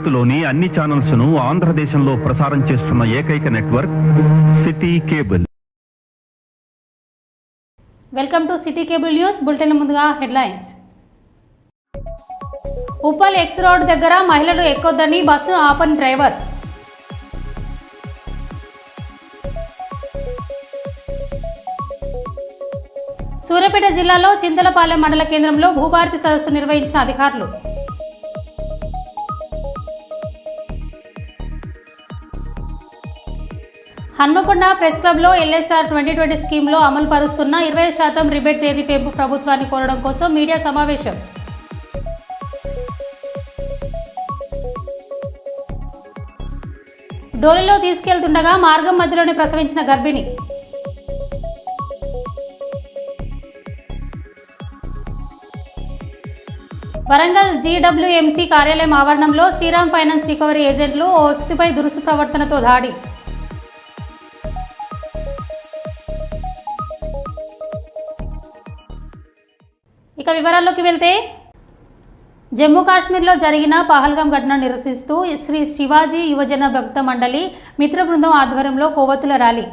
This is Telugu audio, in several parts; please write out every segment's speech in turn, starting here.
భారత్లోని అన్ని ఛానల్స్ ను ఆంధ్రదేశంలో ప్రసారం చేస్తున్న ఏకైక network city cable. Welcome to city cable news. Bulletin ముందుగా హెడ్లైన్స్. ఉప్పల్ ఎక్స్ రోడ్ దగ్గర మహిళలు ఎక్కొద్దని బస్సు ఆపని డ్రైవర్. సూర్యాపేట జిల్లాలో చింతలపాలెం మండల కేంద్రంలో భూభారతి సదస్సు నిర్వహించిన అధికారులు. హన్మకొండ ప్రెస్ క్లబ్లో ఎల్ఎస్ఆర్ 2020 స్కీమ్లో అమలు పరుస్తున్న 25% రిబేట్ తేదీ పెంపు ప్రభుత్వాన్ని కోరడం కోసం మీడియా సమావేశం. డోలీలో తీసుకెళ్తుండగా మార్గం మధ్యలోనే ప్రసవించిన గర్భిణి. వరంగల్ జీడబ్ల్యూఎంసీ కార్యాలయం ఆవరణంలో శ్రీరామ్ ఫైనాన్స్ రికవరీ ఏజెంట్లు ఓ వ్యక్తిపై దురుసు ప్రవర్తనతో దాడి. ఇక వివరాల్లోకి వెళ్తే, జమ్మూ కాశ్మీర్లో జరిగిన పహల్గాం ఘటనను నిరసిస్తూ శ్రీ శివాజీ యువజన భక్త మండలి మిత్ర బృందం ఆధ్వర్యంలో కొవ్వొత్తుల ర్యాలీ.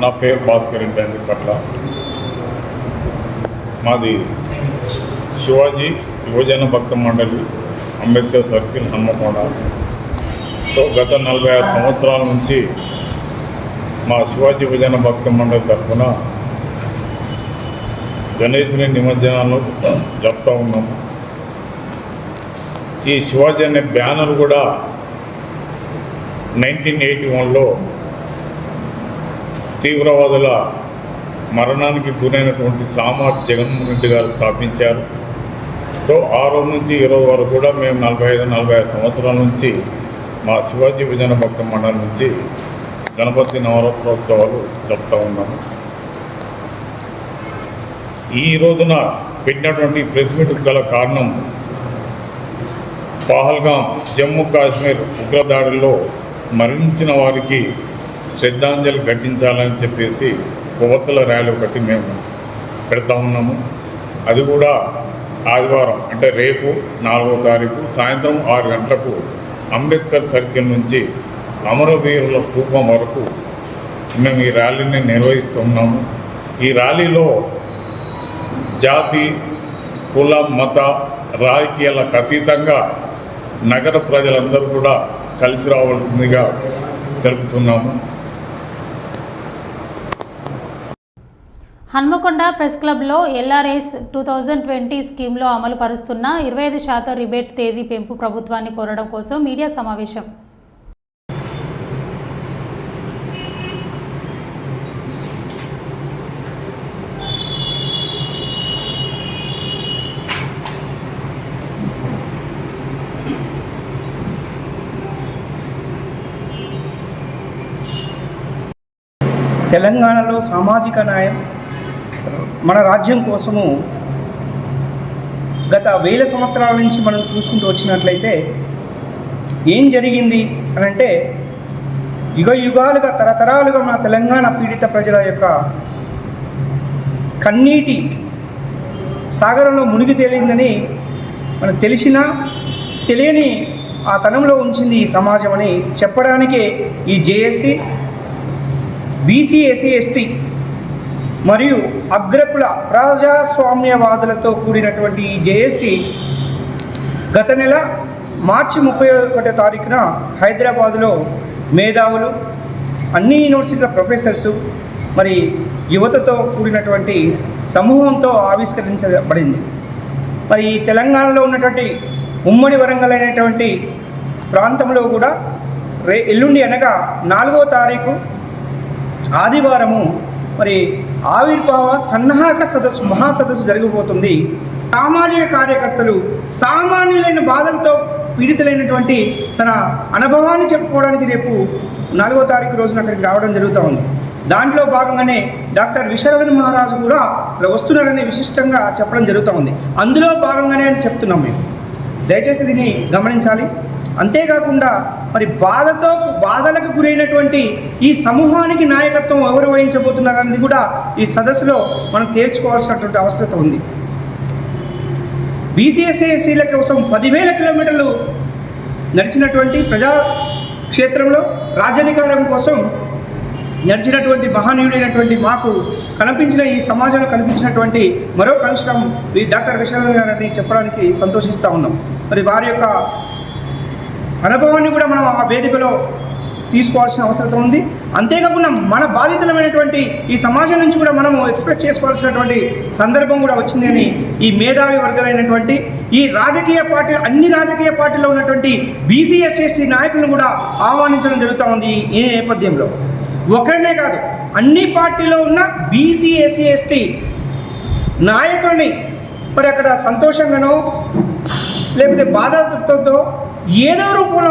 నా పేరు భాస్కర్ ఇంటి పట్ల. మాది శివాజీ యువజన భక్త మండలి, అంబేద్కర్ సర్కిల్, హన్మకొండ. సో గత 46 సంవత్సరాల నుంచి మా శివాజీ యువజన భక్త మండలి తరఫున గణేశుని నిమజ్జనాలు జరుపుతూ ఉన్నాము. ఈ శివాజీ అనే బ్యానర్ కూడా 1981లో తీవ్రవాదుల మరణానికి గురైనటువంటి సామార్ జగన్మోహన్ రెడ్డి గారు స్థాపించారు. సో ఆ రోజు నుంచి ఈ రోజు వరకు కూడా మేము 45-46 సంవత్సరాల నుంచి మా శివాజీ యువజన భక్త మండలి నుంచి గణపతి నవరాత్రోత్సవాలు జరుపుతూ ఉన్నాము. ఈ రోజున పెట్టినటువంటి ప్రెస్ మీట్ గల కారణం, పహల్గాం జమ్మూ కాశ్మీర్ ఉగ్రదాడిలో మరణించిన వారికి శ్రద్ధాంజలి ఘటించాలని చెప్పేసి కొవ్వొత్తుల ర్యాలీ ఒకటి మేము పెడతా ఉన్నాము. అది కూడా ఆదివారం అంటే రేపు 4వ తారీఖు సాయంత్రం 6 గంటలకు అంబేద్కర్ సర్కిల్ నుంచి అమరవీరుల స్తూపం వరకు మేము ఈ ర్యాలీని నిర్వహిస్తున్నాము. ఈ ర్యాలీలో జాతి, కుల, మత, రాజకీయాలకు అతీతంగా నగర ప్రజలందరూ కూడా కలిసి రావాల్సిందిగా తెలుపుతున్నాము. హన్మకొండ ప్రెస్ క్లబ్లో ఎల్ఆర్ఎస్ 2020 స్కీమ్లో అమలు పరుస్తున్న 25% రిబేట్ తేదీ పెంపు ప్రభుత్వాన్ని కోరడం కోసం మీడియా సమావేశం. తెలంగాణలో సామాజిక న్యాయం మన రాజ్యం కోసము గత 1000 సంవత్సరాల నుంచి మనం చూసుకుంటూ వచ్చినట్లయితే ఏం జరిగింది అని అంటే, యుగాలుగా తరతరాలుగా మన తెలంగాణ పీడిత ప్రజల యొక్క కన్నీటి సాగరంలో మునిగి తేలిందని మనకు తెలిసినా తెలియని ఆ తనంలో ఉంచింది ఈ సమాజం అని చెప్పడానికే ఈ జేఏసీ, బీసీ, ఎస్సీ, ఎస్టీ మరియు అగ్రకుల ప్రజాస్వామ్యవాదులతో కూడినటువంటి ఈ జేఏసీ గత నెల మార్చి 31వ తారీఖున హైదరాబాదులో మేధావులు, అన్ని యూనివర్సిటీల ప్రొఫెసర్సు, మరి యువతతో కూడినటువంటి సమూహంతో ఆవిష్కరించబడింది. మరి తెలంగాణలో ఉన్నటువంటి ఉమ్మడి వరంగల్ అనేటువంటి ప్రాంతంలో కూడా ఎల్లుండి అనగా 4వ తారీఖు ఆదివారము మరి ఆవిర్భావ సన్నాహక సదస్సు మహాసదస్సు జరగబోతుంది. సామాజిక కార్యకర్తలు సామాన్యులైన బాధలతో పీడితులైనటువంటి తన అనుభవాన్ని చెప్పుకోవడానికి రేపు 4వ తారీఖు రోజున అక్కడికి రావడం జరుగుతూ ఉంది. దాంట్లో భాగంగానే డాక్టర్ విశ్వనాథన్ మహారాజు కూడా వస్తున్నారని విశిష్టంగా చెప్పడం జరుగుతూ ఉంది. అందులో భాగంగానే అని చెప్తున్నాం మేము. దయచేసి దీన్ని గమనించాలి. అంతేకాకుండా మరి బాధలకు గురైనటువంటి ఈ సమూహానికి నాయకత్వం ఎవరు వహించబోతున్నారనేది కూడా ఈ సదస్సులో మనం తేల్చుకోవాల్సినటువంటి అవసరం ఉంది. బీసీఎస్సీల కోసం 10,000 కిలోమీటర్లు నడిచినటువంటి ప్రజాక్షేత్రంలో రాజ్యాధికారం కోసం నడిచినటువంటి మహనీయుడైనటువంటి మాకు కనిపించిన ఈ సమాజంలో కనిపించినటువంటి మరో కలుషం డాక్టర్ విశ్వనాథన్ గారిని చెప్పడానికి సంతోషిస్తూ ఉన్నాం. మరి వారి యొక్క అనుభవాన్ని కూడా మనం ఆ వేదికలో తీసుకోవాల్సిన అవసరం ఉంది. అంతేకాకుండా మన బాధితులమైనటువంటి ఈ సమాజం నుంచి కూడా మనము ఎక్స్ప్రెస్ చేసుకోవాల్సినటువంటి సందర్భం కూడా వచ్చిందని ఈ మేధావి వర్గాలైనటువంటి ఈ రాజకీయ పార్టీ అన్ని రాజకీయ పార్టీల్లో ఉన్నటువంటి బీసీఎస్సీ నాయకులను కూడా ఆహ్వానించడం జరుగుతూ ఉంది. ఈ నేపథ్యంలో ఒకరినే కాదు, అన్ని పార్టీలో ఉన్న బీసీఎస్సీ నాయకుల్ని మరి అక్కడ సంతోషంగానో లేకపోతే బాధతో ఏదో రూపంలో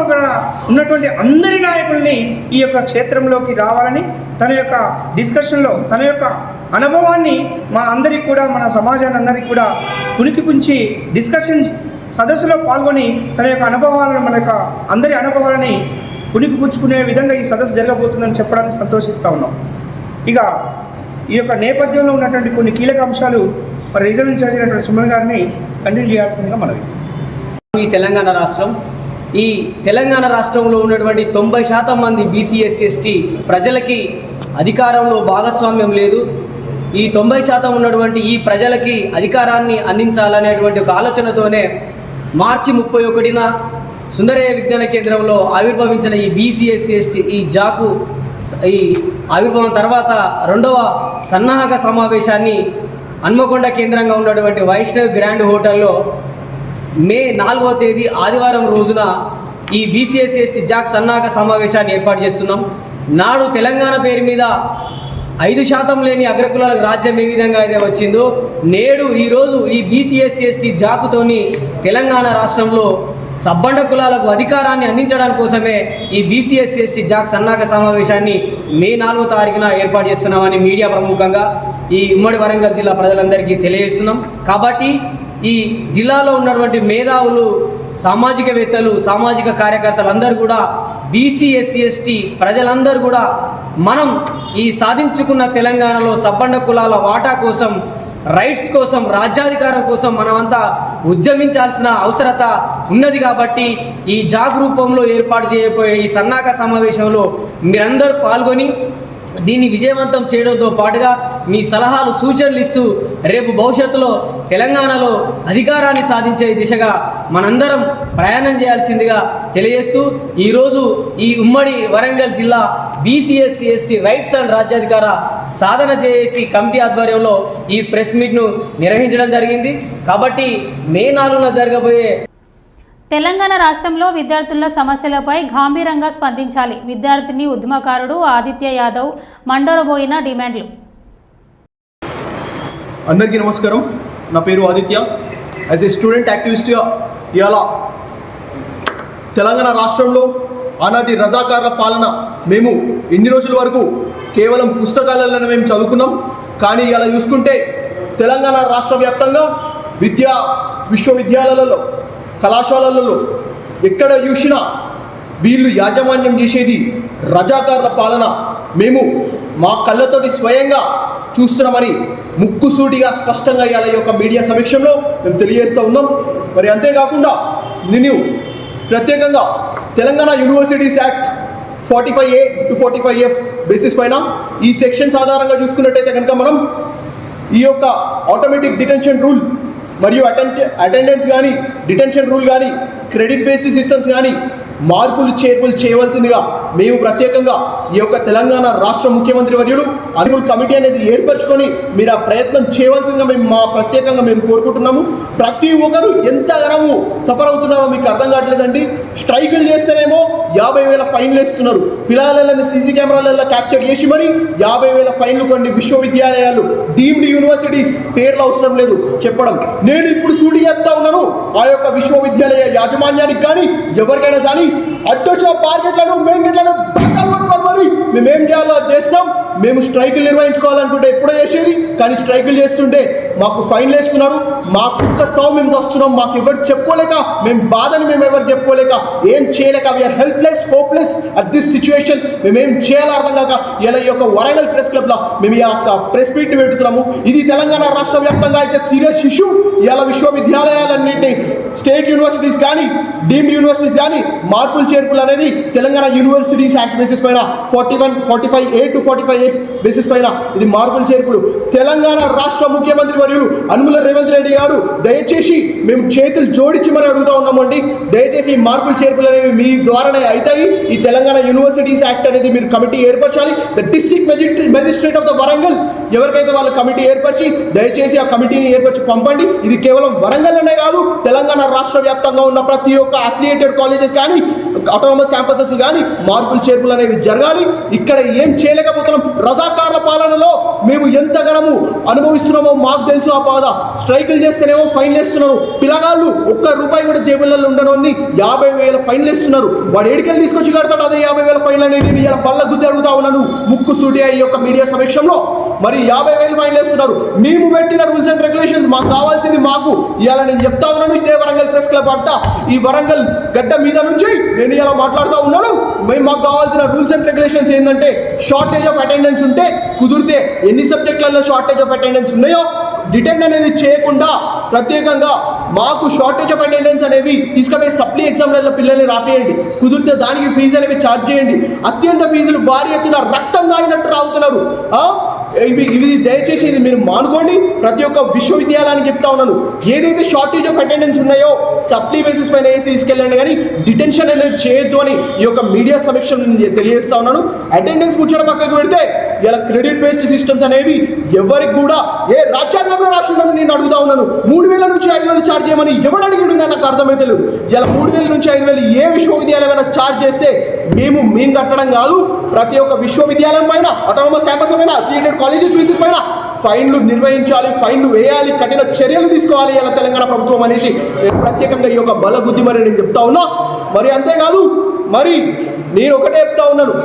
ఉన్నటువంటి అందరి నాయకుల్ని ఈ యొక్క క్షేత్రంలోకి రావాలని తన యొక్క డిస్కషన్లో తన యొక్క అనుభవాన్ని మా అందరికీ కూడా మన సమాజాన్ని అందరికీ కూడా పుణికిపుంచి డిస్కషన్ సదస్సులో పాల్గొని తన యొక్క అనుభవాలను మన యొక్క అందరి అనుభవాలని పుణికిపుచ్చుకునే విధంగా ఈ సదస్సు జరగబోతుందని చెప్పడానికి సంతోషిస్తూ ఉన్నాం. ఇక ఈ యొక్క నేపథ్యంలో ఉన్నటువంటి కొన్ని కీలక అంశాలు మరి రీజనల్ ఇన్ఛార్జ్ అయినటువంటి సుమన్ గారిని కంటిన్యూ చేయాల్సిందిగా మనవి. ఈ తెలంగాణ రాష్ట్రంలో ఉన్నటువంటి 90% మంది బీసీఎస్సీ ప్రజలకి అధికారంలో భాగస్వామ్యం లేదు. ఈ 90% ఉన్నటువంటి ఈ ప్రజలకి అధికారాన్ని అందించాలనేటువంటి ఒక ఆలోచనతోనే మార్చి 31న సుందరయ్య విజ్ఞాన కేంద్రంలో ఆవిర్భవించిన ఈ బీసీఎస్సీ ఈ జాకు ఈ ఆవిర్భావం తర్వాత 2వ సన్నాహక సమావేశాన్ని హన్మకొండ కేంద్రంగా ఉన్నటువంటి వైష్ణవ్ గ్రాండ్ హోటల్లో మే 4వ తేదీ ఆదివారం రోజున ఈ బీసీఎస్సీ జాక్ సన్నాహక సమావేశాన్ని ఏర్పాటు చేస్తున్నాం. నాడు తెలంగాణ పేరు మీద 5% లేని అగ్రకులాలకు రాజ్యం ఏ విధంగా అయితే వచ్చిందో నేడు ఈరోజు ఈ బీసీఎస్సీ జాకుతోని తెలంగాణ రాష్ట్రంలో సబ్బండ కులాలకు అధికారాన్ని అందించడానికి కోసమే ఈ బీసీఎస్సీ జాక్ సన్నాహక సమావేశాన్ని మే 4వ తారీఖున ఏర్పాటు చేస్తున్నామని మీడియా ప్రముఖంగా ఈ ఉమ్మడి వరంగల్ జిల్లా ప్రజలందరికీ తెలియజేస్తున్నాం. కాబట్టి ఈ జిల్లాలో ఉన్నటువంటి మేధావులు, సామాజికవేత్తలు, సామాజిక కార్యకర్తలు అందరూ కూడా బీసీఎస్సీ ప్రజలందరూ కూడా మనం ఈ సాధించుకున్న తెలంగాణలో సబ్బండ కులాల వాటా కోసం, రైట్స్ కోసం, రాజ్యాధికారం కోసం మనమంతా ఉద్యమించాల్సిన అవసరత ఉన్నది. కాబట్టి ఈ జాగ్ రూపంలో ఏర్పాటు చేయబోయే ఈ సన్నాహక సమావేశంలో మీరందరూ పాల్గొని దీన్ని విజయవంతం చేయడంతో పాటుగా మీ సలహాలు, సూచనలు ఇస్తూ రేపు భవిష్యత్తులో తెలంగాణలో అధికారాన్ని సాధించే దిశగా మనందరం ప్రయాణం చేయాల్సిందిగా తెలియజేస్తూ ఈరోజు ఈ ఉమ్మడి వరంగల్ జిల్లా బీసీఎస్సీ రైట్స్ అండ్ రాజ్యాధికార సాధన చేసి కమిటీ ఆధ్వర్యంలో ఈ ప్రెస్ మీట్ను నిర్వహించడం జరిగింది. కాబట్టి మే 4న జరగబోయే తెలంగాణ రాష్ట్రంలో విద్యార్థుల సమస్యలపై గంభీరంగా స్పందించాలి. విద్యార్థిని ఉద్యమకారుడు ఆదిత్య యాదవ్ మండరబోయిన డిమాండ్లు. అందరికీ నమస్కారం. నా పేరు ఆదిత్య. యాజ్ ఏ స్టూడెంట్ యాక్టివిస్ట్గా ఇవాళ తెలంగాణ రాష్ట్రంలో ఆనాటి రజాకార్ల పాలన మేము ఇన్ని రోజుల వరకు కేవలం పుస్తకాలలోనే మేము చదువుకున్నాం. కానీ ఇలా చూసుకుంటే తెలంగాణ రాష్ట్ర వ్యాప్తంగా విశ్వవిద్యాలయాలలో, కళాశాలలలో ఎక్కడ చూసినా వీళ్ళు యాజమాన్యం చేసేది రజాకార్ల పాలన. మేము మా కళ్ళతోటి స్వయంగా చూస్తున్నామని ముక్కుసూటిగా స్పష్టంగా ఇవాళ ఈ యొక్క మీడియా సమీక్షంలో మేము తెలియజేస్తూ ఉన్నాం. మరి అంతేకాకుండా నేను ప్రత్యేకంగా Telangana universities act 45A to 45F basis పైన ఈ సెక్షన్స్ ఆధారంగా చూసుకున్నట్టయితే కనుక మనం ఈ యొక్క ఆటోమేటిక్ డిటెన్షన్ రూల్ మరియు అటెండెన్స్ కానీ, డిటెన్షన్ రూల్ కానీ, క్రెడిట్ బేస్డ్ సిస్టమ్స్ కానీ మార్పులు చేర్పులు చేయవలసిందిగా మేము ప్రత్యేకంగా ఈ యొక్క తెలంగాణ రాష్ట్ర ముఖ్యమంత్రి వర్యులు అనుగుల కమిటీ అనేది ఏర్పరచుకొని మీరు ఆ ప్రయత్నం చేయవలసిందిగా ప్రత్యేకంగా మేము కోరుకుంటున్నాము. ప్రతి ఒక్కరు ఎంతగానో సఫర్ అవుతున్నారో మీకు అర్థం కావట్లేదండి. స్ట్రైకులు చేస్తేనేమో 50,000 ఫైన్లు వేస్తున్నారు. పిల్లలని సీసీ కెమెరాలలో క్యాప్చర్ చేసి మరి 50,000 ఫైన్లు కొన్ని విశ్వవిద్యాలయాలు డీమ్డ్ యూనివర్సిటీస్ పేర్లు అవసరం లేదు చెప్పడం. నేను ఇప్పుడు సూటి చెప్తా ఉన్నాను, ఆ యొక్క విశ్వవిద్యాలయ యాజమాన్యానికి కానీ ఎవరికైనా కానీ అడ్డొచ్చిన మార్కెట్లను మెయిన్ గేట్లను మరి మేమేం చేయాలో చేస్తాం. మేము స్ట్రైకులు నిర్వహించుకోవాలనుకుంటే ఎప్పుడో చేసేది, కానీ స్ట్రైకులు చేస్తుంటే మాకు ఫైన్లు వేస్తున్నారు. మాకు ఒక్క సావు మేము వస్తున్నాం, మాకు ఎవరు చెప్పుకోలేక, మేము బాధని మేము ఎవరు చెప్పుకోలేక, ఏం చేయలేక, we are helpless hopeless at this situation. మేమేం చేయాలో అర్థం కాక ఇలా ఈ యొక్క వరంగల్ ప్రెస్ క్లబ్లో మేము ఈ యొక్క ప్రెస్ మీట్ పెడుతున్నాము. ఇది తెలంగాణ రాష్ట్ర వ్యాప్తంగా అయితే సీరియస్ ఇష్యూ. ఇలా విశ్వవిద్యాలయాలన్నింటినీ స్టేట్ యూనివర్సిటీస్ కానీ డీమ్డ్ యూనివర్సిటీస్ కానీ మార్పులు చేర్పులు అనేది తెలంగాణ యూనివర్సిటీస్ యాక్ట్ బేసిస్ పైన 45A to 45A బేసిస్ పైన ఇది మార్పులు చేర్పులు. తెలంగాణ రాష్ట్ర ముఖ్యమంత్రి వర్యులు అనుముల రేవంత్ రెడ్డి గారు దయచేసి మేము చేతులు జోడించి మరి అడుగుతా ఉన్నామండి. దయచేసి ఈ మార్పులు చేర్పులు అనేవి మీ ద్వారానే అవుతాయి. ఈ తెలంగాణ యూనివర్సిటీస్ యాక్ట్ అనేది మీరు కమిటీ ఏర్పరచాలి. The district magistrate of the Warangal ఎవరికైతే వాళ్ళ కమిటీ ఏర్పరిచి దయచేసి ఆ కమిటీని ఏర్పరిచి పంపండి. ఇది కేవలం వరంగల్ అనే కాదు, తెలంగాణ రాష్ట్ర వ్యాప్తంగా ఉన్న ప్రతి ఒక్క అఫిలియేటెడ్ కాలేజెస్ కానీ ఆటోనమస్ క్యాంపసెస్ కానీ మార్పులు చేర్పులు అనేవి జరగాలి. ఇక్కడ ఏం చేయలేకపోతున్నాం. రజాకార్ల పాలనలో మేము ఎంతగానో అనుభవిస్తున్నామో మాకు తెలుసు ఆ బాధ. స్ట్రైకులు చేస్తేనేమో ఫైన్లు వేస్తున్నారు. పిల్లగాళ్ళు ₹1 కూడా జేబులలో ఉండనోని 50,000 ఫైన్లు వేస్తున్నారు. వాడు ఏడికెళ్ళి తీసుకొచ్చి కడతాడు అదే 50,000 ఫైన్లు అనేది. నేను ఇలా బల్ల గుద్ది అడుగుతా ఉన్నాను ముక్కు సూటిగా ఈ యొక్క మీడియా సమక్షంలో. మరి 50,000 ఫైన్లు వేస్తున్నారు. మేము పెట్టిన రూల్స్ అండ్ రెగ్యులేషన్స్ మాకు కావాల్సింది మాకు ఇవాళ నేను చెప్తా ఉన్నాను. ఇదే వరంగల్ ప్రెస్ క్లబ్ అడ్డ ఈ వరంగల్ గడ్డ మీద నుంచి నేను ఇలా మాట్లాడుతూ ఉన్నాను. మాకు కావాల్సిన రూల్స్ అండ్ రెగ్యులేషన్స్ ఏంటంటే షార్టేజ్ ఆఫ్ అటెండెన్స్ ఉంటే కుదిరితే ఎన్ని సబ్జెక్టులలో షార్టేజ్ ఆఫ్ అటెండెన్స్ ఉన్నాయో డిటెండ్ అనేది చేయకుండా ప్రత్యేకంగా మాకు షార్టేజ్ ఆఫ్ అటెండెన్స్ అనేవి తీసుకుపోయి సప్లీ ఎగ్జామ్లలో పిల్లల్ని రాపేయండి. కుదిరితే దానికి ఫీజు అనేవి ఛార్జ్ చేయండి. అత్యంత ఫీజులు భారీ ఎత్తున రక్తం దాగినట్టు రావుతున్నారు. ఇవి దయచేసి ఇది మీరు మానుకోండి. ప్రతి ఒక్క విశ్వవిద్యాలయానికి చెప్తా ఉన్నాను, ఏదైతే షార్టేజ్ ఆఫ్ అటెండెన్స్ ఉన్నాయో సప్లీ బేసిస్ పైన వేసి తీసుకెళ్ళండి, కానీ డిటెన్షన్ అనేది చేయొద్దు అని ఈ యొక్క మీడియా సమీక్ష తెలియజేస్తా ఉన్నాను. అటెండెన్స్ కూర్చోడం పక్కకు పెడితే ఇలా క్రెడిట్ బేస్డ్ సిస్టమ్స్ అనేవి ఎవరికి కూడా ఏ రాజ్యాంగంలో రాసి ఉన్నదని నేను అడుగుతా ఉన్నాను. 3,000 నుంచి 5,000 ఛార్జ్ చేయమని ఎవడు అడిగిండు నాకు అర్థమైతే లేదు. ఇలా 3,000 నుంచి 5,000 ఏ విశ్వవిద్యాలయం ఛార్జ్ చేస్తే మేము కట్టడం కాదు. ప్రతి ఒక్క విశ్వవిద్యాలయం పైన ఆటోనమస్ క్యాంపస్ పైన అఫిలియేటెడ్ కాలేజెస్ బేసిస్ పైన ఫైన్లు నిర్వహించాలి, ఫైన్లు వేయాలి, కఠిన చర్యలు తీసుకోవాలి ఇలా తెలంగాణ ప్రభుత్వం అనేసి ప్రత్యేకంగా ఈ యొక్క బలగుద్ది మరి నేను చెప్తా ఉన్నా. మరి అంతేకాదు, మరి నేను ఒకటే చెప్తా ఉన్నాను,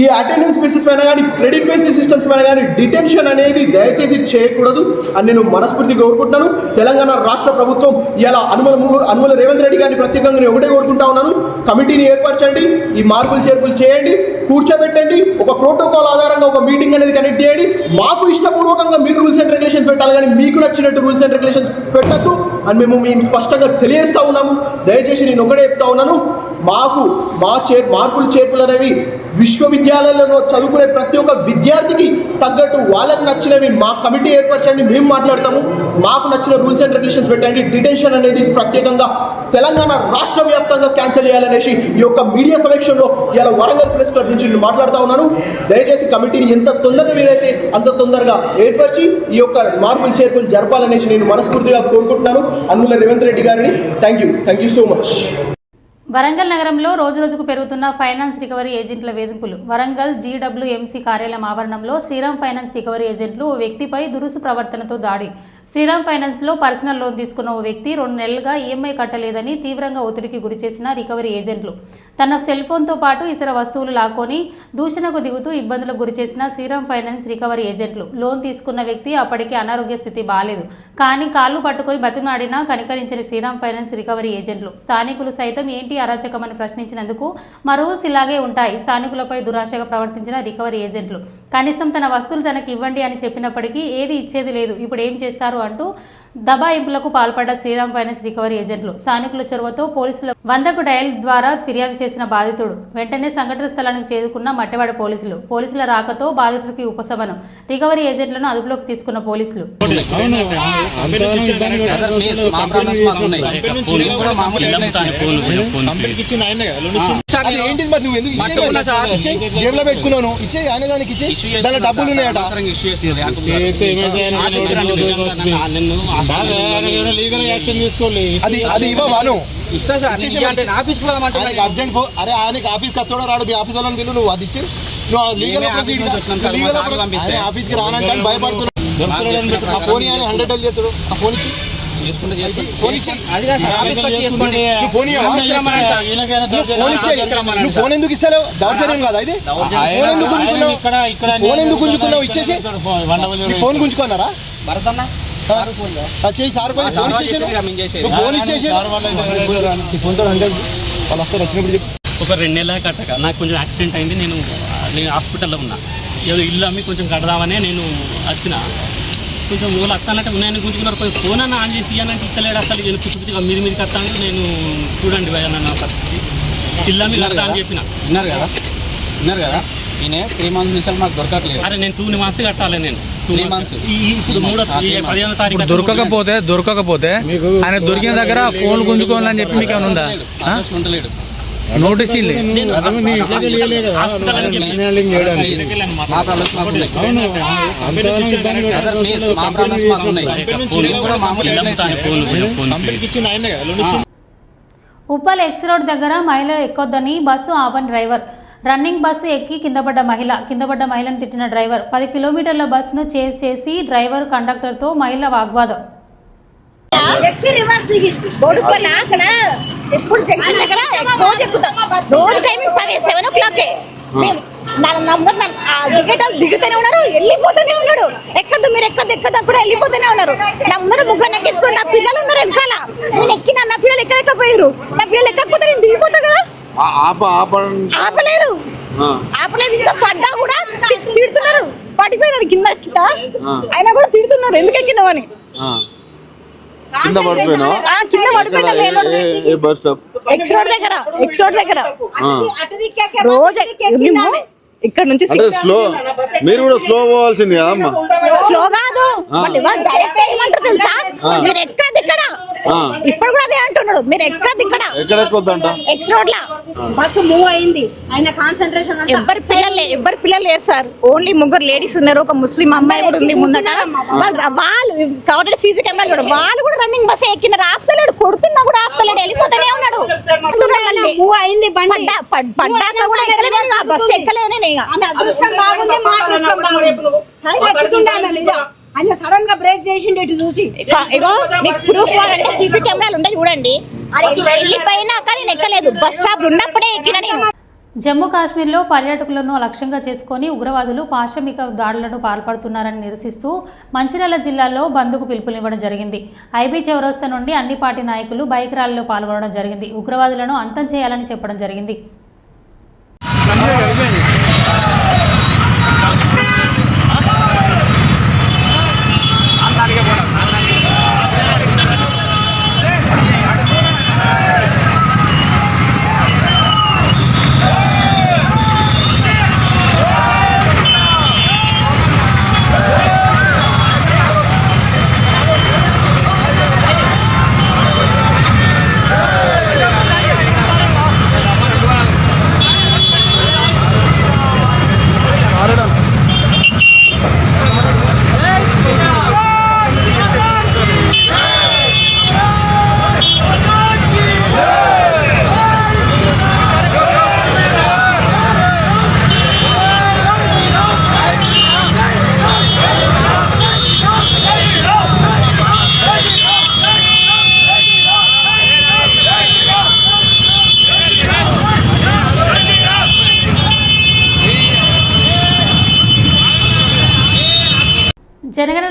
ఈ అటెండెన్స్ బేసిస్ పైన కానీ క్రెడిట్ బేసిస్ సిస్టమ్స్ పైన కానీ డిటెన్షన్ అనేది దయచేసి చేయకూడదు అని నేను మనస్ఫూర్తిగా కోరుకుంటున్నాను. తెలంగాణ రాష్ట్ర ప్రభుత్వం ఇలా అనుమల రేవంత్ రెడ్డి గారిని ప్రత్యేకంగా నేను ఒకటే కోరుకుంటా ఉన్నాను, కమిటీని ఏర్పరచండి, ఈ మార్పులు చేర్పులు చేయండి, కూర్చోబెట్టండి, ఒక ప్రోటోకాల్ ఆధారంగా ఒక మీటింగ్ అనేది కనెక్ట్ చేయండి. మాకు ఇష్టపూర్వకంగా మీరు రూల్స్ అండ్ రెగ్యులేషన్స్ పెట్టాలి, కానీ మీకు నచ్చినట్టు రూల్స్ అండ్ రెగ్యులేషన్స్ పెట్టద్దు అని మేము స్పష్టంగా తెలియజేస్తూ ఉన్నాము. దయచేసి నేను ఒకటే చెప్తా ఉన్నాను, మాకు మార్పులు చేర్పులు అనేవి విశ్వవిద్యాలయాలలో చదువుకునే ప్రతి ఒక్క విద్యార్థికి తగ్గట్టు వాళ్ళకి నచ్చినవి మా కమిటీ ఏర్పరచండి, మేము మాట్లాడతాము. మాకు నచ్చిన రూల్స్ అండ్ రెగ్యులేషన్స్ పెట్టండి. డిటెన్షన్ అనేది ప్రత్యేకంగా తెలంగాణ రాష్ట్ర వ్యాప్తంగా క్యాన్సిల్ చేయాలనేసి ఈ యొక్క మీడియా సమీక్షలో ఇలా వరంగల్ ప్రెస్ క్లబ్ నుంచి నేను మాట్లాడుతూ ఉన్నాను. దయచేసి కమిటీని ఎంత తొందరగా వీలైతే అంత తొందరగా ఏర్పరిచి ఈ యొక్క మార్పులు చేర్పులు జరపాలనేసి నేను మనస్ఫూర్తిగా కోరుకుంటున్నాను అనుముల రేవంత్ రెడ్డి గారిని. Thank you so much. Warangal నగరంలో రోజురోజుకు పెరుగుతున్న ఫైనాన్స్ రికవరీ ఏజెంట్ల వేధింపులు. వరంగల్ జీడబ్ల్యూఎంసీ కార్యాలయం ఆవరణంలో శ్రీరామ్ ఫైనాన్స్ రికవరీ ఏజెంట్లు ఓ వ్యక్తిపై దురుసు ప్రవర్తనతో దాడి. శ్రీరామ్ ఫైనాన్స్లో పర్సనల్ లోన్ తీసుకున్న ఓ వ్యక్తి 2 నెలలుగా ఈఎంఐ కట్టలేదని తీవ్రంగా ఒత్తిడికి గురిచేసిన రికవరీ ఏజెంట్లు తన సెల్ ఫోన్తో పాటు ఇతర వస్తువులు లాక్కొని దూషణకు దిగుతూ ఇబ్బందులకు గురిచేసిన శ్రీరామ్ ఫైనాన్స్ రికవరీ ఏజెంట్లు. లోన్ తీసుకున్న వ్యక్తి అప్పటికే అనారోగ్య స్థితి బాలేదు, కానీ కాళ్ళు పట్టుకొని బతిమాడినా కనికరించిన శ్రీరామ్ ఫైనాన్స్ రికవరీ ఏజెంట్లు. స్థానికులు సైతం ఏంటి అరాచకమని ప్రశ్నించినందుకు మా రూల్స్ ఇలాగే ఉంటాయి, స్థానికులపై దురాశగా ప్రవర్తించిన రికవరీ ఏజెంట్లు. కనీసం తన వస్తువులు తనకి ఇవ్వండి అని చెప్పినప్పటికీ ఏది ఇచ్చేది లేదు, ఇప్పుడు ఏం చేస్తారు అంటూ దబాయింపులకు పాల్పడ్డ శ్రీరామ్ ఫైనాన్స్ రికవరీ ఏజెంట్లు స్థానికుల చొరవతో పోలీసులు 100కు డయల్ ద్వారా ఫిర్యాదు చేసిన బాధితుడు వెంటనే సంఘటన స్థలానికి చేరుకున్న మట్టెవాడ పోలీసుల రాకతో బాధితుడికి ఉపశమనం రికవరీ ఏజెంట్లను అదుపులోకి తీసుకున్న పోలీసులు. జేబులో పెట్టుకున్నాను ఇచ్చే ఆయన దానికి ఇచ్చే దాని డబ్బులు ఉన్నాయట. అది ఇవ్వవాను అర్జెంట్ ఫోన్. అరే ఆయనకి ఆఫీస్కి వస్తాడో రాడు, మీ ఆఫీస్ వాళ్ళని పిల్లలు నువ్వు అది ఇచ్చి నువ్వు లీగల్ ఆఫీస్కి రానంటే భయపడుతున్నావు. ఆ ఫోన్ ఆయన 100 డైల్ చేస్తాడు. ఆ ఫోన్ ఇచ్చి ఫోన్ ఎందుకు ఇస్తావు? దౌర్జన్యం కాదా ఇది? ఫోన్ ఎందుకు గుంజుకున్నావు? ఇచ్చేసి ఫోన్ గుంజుకున్నారా? చేయి సార్ ఫోన్ ఇచ్చేసి వాళ్ళు వస్తారు వచ్చినప్పుడు చెప్పి. ఒక 2 నెలల కట్టక నాకు కొంచెం యాక్సిడెంట్ అయింది. నేను హాస్పిటల్లో ఉన్నా. ఏదో ఇల్లు అమ్మి కొంచెం కడదామనే నేను వచ్చిన. కొంచెం ఊళ్ళు వస్తానంటే ఉన్నాయని గుంజుకున్నారు. కొంచెం ఫోన్ అన్న ఆన్ చేసి ఇవ్వాలంటే ఇస్తలేడు. అసలు నేను పుచ్చుగా మీది కట్టాను. నేను చూడండి భయ నా పరిస్థితి. ఇల్లు అమ్మి కడతా అని చెప్పిన. విన్నారు కదా నేను 3 months నుంచి మాకు దొరకట్లేదు. అరే నేను 2 months కట్టాలి. నేను 3 months ఇప్పుడు 15వ తారీఖు దొరకకపోతే ఆయన దొరికిన దగ్గర ఫోన్ గుంజుకోవాలని చెప్పి మీకు ఏమైనా ఉందా? ఉండలేడు. నోటీస్ ఉప్పల్ ఎక్స్ రోడ్ దగ్గర మహిళలు ఎక్కొద్దని బస్సు ఆపని డ్రైవర్. రన్నింగ్ బస్సు ఎక్కి కింద పడ్డ మహిళను తిట్టిన డ్రైవర్. 10 కిలోమీటర్ల బస్సును చేసి డ్రైవర్ కండక్టర్తో మహిళ వాగ్వాదం. ఎప్పుడు జంక్షన్ దగ్గర రోజు ఎక్కుతాం. రోజు టైమింగ్ 7 o'clock. దిగుతూనే ఉన్నారు, వెళ్ళిపోతూనే ఉన్నాడు. ఎక్కద్దు మీరు ఎక్కద్దు కూడా వెళ్ళిపోతూనే ఉన్నారు. నా ముందర 3 ఎక్కించుకుని నా పిల్లలు ఉన్నారు వెనకాల. నేను ఎక్కినా, నా పిల్లలు ఎక్కలేకపోయారు. నా పిల్లలు ఎక్కకపోతే నేను దిగిపోతా కదా. ఆపలేదు. ఇంకా పడ్డా కూడా తిడుతున్నారు. పడిపోయినాడు కింద అయినా కూడా తిడుతున్నారు ఎందుకు ఎక్కినావు అని. కింద పడిపోయినా ఎక్స్ రోడ్ దగ్గర రోజు ఇక్కడ నుంచి మీరు కూడా స్లో పోవాల్సింది కదమ్మా. స్లో కాదు, డైరెక్ట్ ఏమంటారు తెలుసా? మీరు ఎక్కది ఇక్కడ. ఇప్పుడు కూడా అదే అంటున్నాడు, మీరు ఎక్కది ఇక్కడ. ఎక్కడ ఎక్కొద్దంట? ఎక్స్ రోడ్ లా బస్సు మూవ్ అయింది. ఆయన కాన్సన్ట్రేషన్ ఎవ్వరు పిల్లలు లేరు సార్. ఓన్లీ 3 లేడీస్ ఉన్నారు. ఒక ముస్లిం అమ్మాయి కూడా ఉంది ముందట. వాళ్ళు కవర్ సీసీ కెమెరా కూడా వాళ్ళు కూడా రన్నింగ్ బస్ ఎక్కినారు. ఆపుతలేడు, కొడుతున్నా కూడా ఆపుతలేడు, వెళ్ళిపోతూనే ఉన్నాడు. మూవ్ అయింది పడ్డాక కూడా ఎక్కలేను, బస్సు ఎక్కలేను. అదృష్టం బాగుంది, మా అదృష్టం బాగుంది. ఆయన సడన్ గా బ్రేక్ చేసిండు. ఇటు చూసి ప్రూఫ్ అంటే సీసీ కెమెరాలు ఉంటాయి చూడండి. వెళ్ళిపోయినాక నేను ఎక్కలేదు, బస్ స్టాప్ ఉన్నప్పుడే ఎక్కిన నేను. జమ్మూ కాశ్మీర్లో పర్యాటకులను లక్ష్యంగా చేసుకుని ఉగ్రవాదులు పాశవిక దాడులను పాల్పడుతున్నారని నిరసిస్తూ మంచిర్యాల జిల్లాలో బంద్కు పిలుపునివ్వడం జరిగింది. ఐబీ చౌరస్తా నుండి అన్ని పార్టీ నాయకులు బైక్ ర్యాలీలో పాల్గొనడం జరిగింది. ఉగ్రవాదులను అంతం చేయాలని చెప్పడం జరిగింది.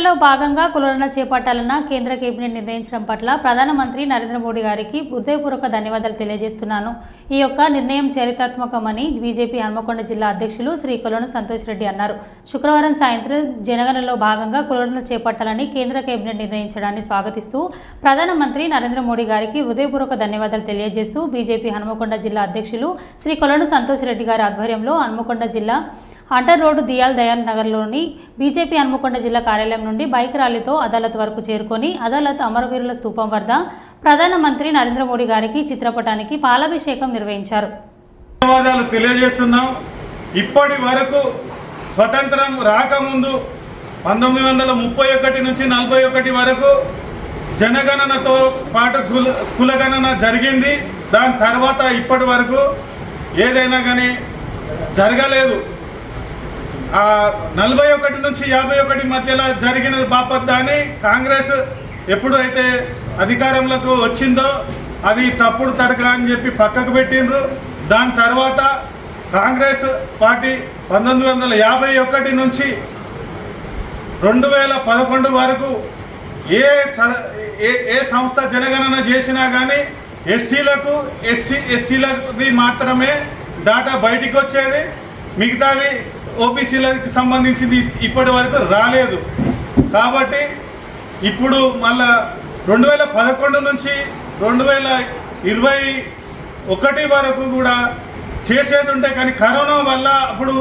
పర్యటనలో భాగంగా కులగణన చేపట్టాలన్న కేంద్ర కేబినెట్ నిర్ణయించడం పట్ల ప్రధానమంత్రి నరేంద్ర మోడీ గారికి హృదయపూర్వక ధన్యవాదాలు తెలియజేస్తున్నాను. ఈ యొక్క నిర్ణయం చరిత్రాత్మకమని బీజేపీ హన్మకొండ జిల్లా అధ్యక్షులు శ్రీ కొలను సంతోష్ రెడ్డి అన్నారు. శుక్రవారం సాయంత్రం జనగణనలో భాగంగా కులగణన చేపట్టాలని కేంద్ర కేబినెట్ నిర్ణయించడాన్ని స్వాగతిస్తూ ప్రధానమంత్రి నరేంద్ర మోడీ గారికి హృదయపూర్వక ధన్యవాదాలు తెలియజేస్తూ బీజేపీ హన్మకొండ జిల్లా అధ్యక్షులు శ్రీ కొలను సంతోష్ రెడ్డి గారి ఆధ్వర్యంలో హన్మకొండ జిల్లా హంటర్ రోడ్డు దయాల్ నగర్లోని బీజేపీ హన్మకొండ జిల్లా కార్యాలయం నుండి బైక్ ర్యాలీతో అదాలత్ వరకు చేరుకొని అదాలత్ అమరవీరుల స్తూపం వద్ద ప్రధానమంత్రి నరేంద్ర మోడీ గారికి చిత్రపటానికి పాలాభిషేకం నిర్వహించారు. ధన్యవాదాలు తెలియజేస్తున్నాం. ఇప్పటి వరకు స్వతంత్రం రాకముందు 1931 నుంచి 41 వరకు జనగణనతో పాటు కులగణన జరిగింది. దాని తర్వాత ఇప్పటి వరకు ఏదైనా కానీ జరగలేదు. 41 నుంచి 51 మధ్యలో జరిగిన బాపత్తాని కాంగ్రెస్ ఎప్పుడైతే అధికారంలోకి వచ్చిందో అది తప్పుడు తడక అని చెప్పి పక్కకు పెట్టిండ్రు. దాని తర్వాత కాంగ్రెస్ పార్టీ 1951 నుంచి 2011 వరకు ఏ సంస్థ జనగణన చేసినా కానీ ఎస్సీలకు ఎస్టీలకి మాత్రమే డాటా బయటికి వచ్చేది. మిగతాది ఓబీసీలకు సంబంధించింది ఇప్పటి వరకు రాలేదు. కాబట్టి ఇప్పుడు మళ్ళా 2011 నుంచి 2021 వరకు కూడా చేసేది ఉంటే కానీ కరోనా వల్ల అప్పుడు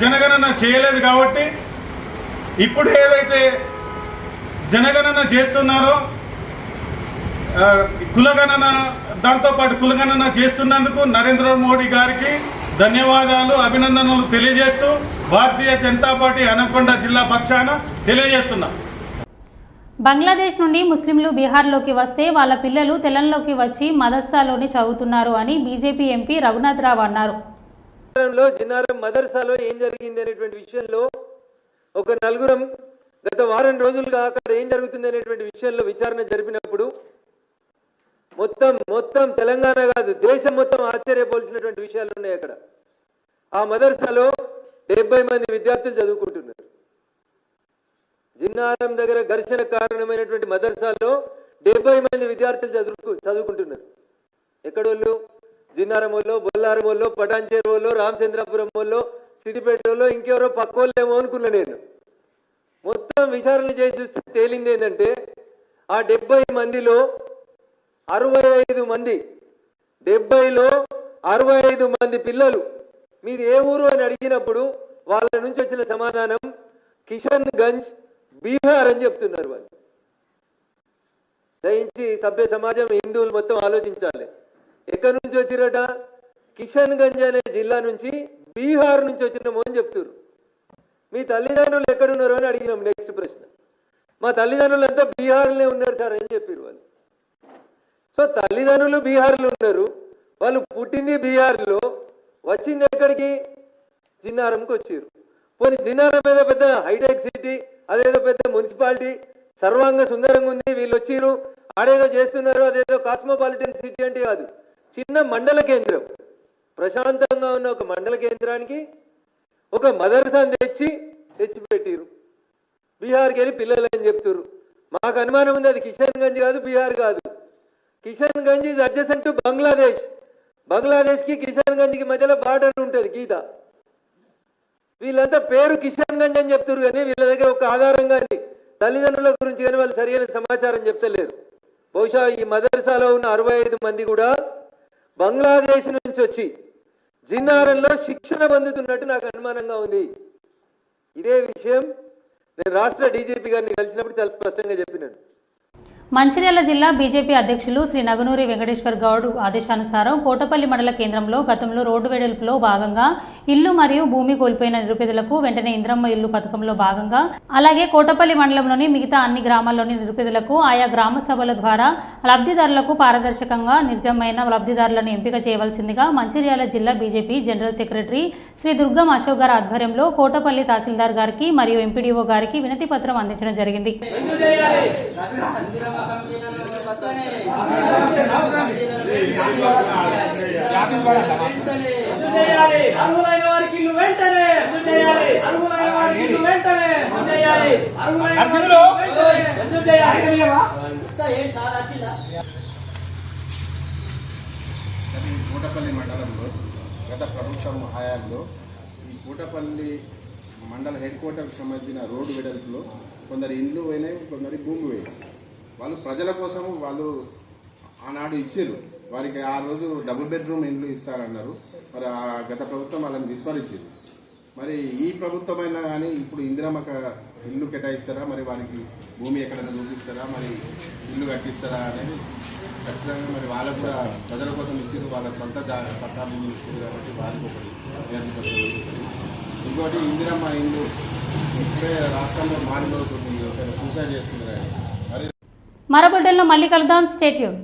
జనగణన చేయలేదు. కాబట్టి ఇప్పుడు ఏదైతే జనగణన చేస్తున్నారో కులగణన దాంతోపాటు కులగణన చేస్తున్నందుకు నరేంద్ర మోడీ గారికి ధన్యవాదాలు, అభినందనలు తెలియజేస్తూ భారతీయ జనతా పార్టీ హన్మకొండ జిల్లా పక్షాన తెలియజేస్తున్నాం. బంగ్లాదేశ్ నుండి ముస్లింలు బీహార్లోకి వస్తే వాళ్ళ పిల్లలు తెలంగాణలోకి వచ్చి మదర్సాలోని చదువుతున్నారు అని బీజేపీ ఎంపీ రఘునాథ్ రావు అన్నారు. జిన్నారం మదర్సాలో ఏం జరిగింది అనేటువంటి విషయంలో ఒక నలుగురం గత వారం రోజులుగా అక్కడ ఏం జరుగుతుంది అనేటువంటి విషయంలో విచారణ జరిపినప్పుడు మొత్తం తెలంగాణ కాదు దేశం మొత్తం ఆశ్చర్యపోల్సినటువంటి విషయాలు ఉన్నాయి. అక్కడ ఆ మదర్సాలో 70 మంది విద్యార్థులు చదువుకుంటున్నారు. జిన్నారం దగ్గర ఘర్షణ కారణమైనటువంటి మదర్సాలో 70 మంది విద్యార్థులు చదువుకుంటున్నారు. ఎక్కడోళ్ళు? జిన్నారం వాళ్ళు, బొల్లారం వాళ్ళు, పటాన్చేరు వాళ్ళు, రామచంద్రపురం వాళ్ళు, సిద్దిపేట వాళ్ళు, ఇంకెవరో పక్క వాళ్ళేమో అనుకున్నా నేను. మొత్తం విచారణ చేసి చూస్తే తేలింది ఏంటంటే ఆ 70 మందిలో 65 మంది 70లో 65 మంది పిల్లలు మీది ఏ ఊరు అని అడిగినప్పుడు వాళ్ళ నుంచి వచ్చిన సమాధానం కిషన్ గంజ్ బీహార్ అని చెప్తున్నారు. వాళ్ళు దయించి సభ్య సమాజం హిందువులు మొత్తం ఆలోచించాలి. ఎక్కడి నుంచి వచ్చిరట? కిషన్ గంజ్ అనే జిల్లా నుంచి బీహార్ నుంచి వచ్చినాము అని చెప్తున్నారు. మీ తల్లిదండ్రులు ఎక్కడున్నారు అని అడిగినాం. నెక్స్ట్ ప్రశ్న, మా తల్లిదండ్రులు అంతా బీహార్లోనే ఉన్నారు సార్ అని చెప్పారు వాళ్ళు. సో తల్లిదండ్రులు బీహార్లో ఉన్నారు, వాళ్ళు పుట్టింది బీహార్లో, వచ్చింది ఎక్కడికి? జిన్నారంకి వచ్చారు. పోనీ జిన్నారం మీద పెద్ద హైటెక్ సిటీ, అదేదో పెద్ద మున్సిపాలిటీ సర్వాంగ సుందరంగా ఉంది, వీళ్ళు వచ్చిరు ఆడేదో చేస్తున్నారు, అదేదో కాస్మోపాలిటన్ సిటీ అంటే కాదు, చిన్న మండల కేంద్రం. ప్రశాంతంగా ఉన్న ఒక మండల కేంద్రానికి ఒక మదర్సాను తెచ్చిపెట్టిరు. బీహార్కి వెళ్ళి పిల్లలు అని చెప్తారు. మాకు అనుమానం ఉంది అది కిషన్ గంజ్ కాదు, బీహార్ కాదు. Kishanganj is adjacent to Bangladesh. బంగ్లాదేశ్కి కిషన్ గంజ్కి మధ్యలో బార్డర్ ఉంటుంది గీత. వీళ్ళంతా పేరు కిషన్ గంజ్ అని చెప్తారు కానీ వీళ్ళ దగ్గర ఒక ఆధారం కానీ తల్లిదండ్రుల గురించి కానీ వాళ్ళు సరైన సమాచారం చెప్తలేరు. బహుశా ఈ మదర్సాలో ఉన్న 65 మంది కూడా బంగ్లాదేశ్ నుంచి వచ్చి జిన్నారంలో శిక్షణ పొందుతున్నట్టు నాకు అనుమానంగా ఉంది. ఇదే విషయం నేను రాష్ట్ర డీజీపీ గారిని కలిసినప్పుడు చాలా స్పష్టంగా చెప్పినాను. మంచిర్యాల జిల్లా బీజేపీ అధ్యక్షులు శ్రీ నగునూరి వెంకటేశ్వర్ గౌడ్ ఆదేశానుసారం కోటపల్లి మండల కేంద్రంలో గతంలో రోడ్డు వెడల్పులో భాగంగా ఇల్లు మరియు భూమి కోల్పోయిన నిరుపేదలకు వెంటనే ఇంద్రమ్మ ఇల్లు పథకంలో భాగంగా అలాగే కోటపల్లి మండలంలోని మిగతా అన్ని గ్రామాల్లోని నిరుపేదలకు ఆయా గ్రామ సభల ద్వారా లబ్ధిదారులకు పారదర్శకంగా నిజమైన లబ్ధిదారులను ఎంపిక చేయవలసిందిగా మంచిర్యాల జిల్లా బీజేపీ జనరల్ సెక్రటరీ శ్రీ దుర్గం అశోక్ గారి ఆధ్వర్యంలో కోటపల్లి తహసీల్దార్ గారికి మరియు ఎంపీడీఓ గారికి వినతి పత్రం అందించడం జరిగింది. అర్హులైన వారికి ఇల్లు వెంటనే అర్హులైన వారికి ఇల్లు వెంటనే కూటపల్లి మండలంలో గత ప్రభుత్వం హయాంలో ఈ కూటపల్లి మండల హెడ్ క్వార్టర్కి సంబంధించిన రోడ్డు వెడల్పులో కొందరు ఇండ్లు పోయినాయి, కొందరు భూమి పోయినాయి. వాళ్ళు ప్రజల కోసం వాళ్ళు ఆనాడు ఇచ్చారు. వారికి ఆ రోజు డబుల్ బెడ్రూమ్ ఇండ్లు ఇస్తారన్నారు. మరి ఆ గత ప్రభుత్వం వాళ్ళని విస్మరించింది. మరి ఈ ప్రభుత్వం అయినా కానీ ఇప్పుడు ఇందిరమ్మక ఇల్లు కేటాయిస్తారా, మరి వారికి భూమి ఎక్కడైనా చూపిస్తారా, మరి ఇల్లు కట్టిస్తారా అనేది ఖచ్చితంగా మరి వాళ్ళకు కూడా ప్రజల కోసం ఇచ్చారు. వాళ్ళ సొంత పట్టా భూములు ఇచ్చారు కాబట్టి వారికి ఒకటి. ఇంకోటి ఇందిరమ్మ ఇల్లు ఇప్పుడే రాష్ట్రంలో మారిపోతుంది, సూసైడ్ చేసుకున్నారు. మరో బులెటిన్లో మళ్ళీ కలుద్దాం. Stay tune.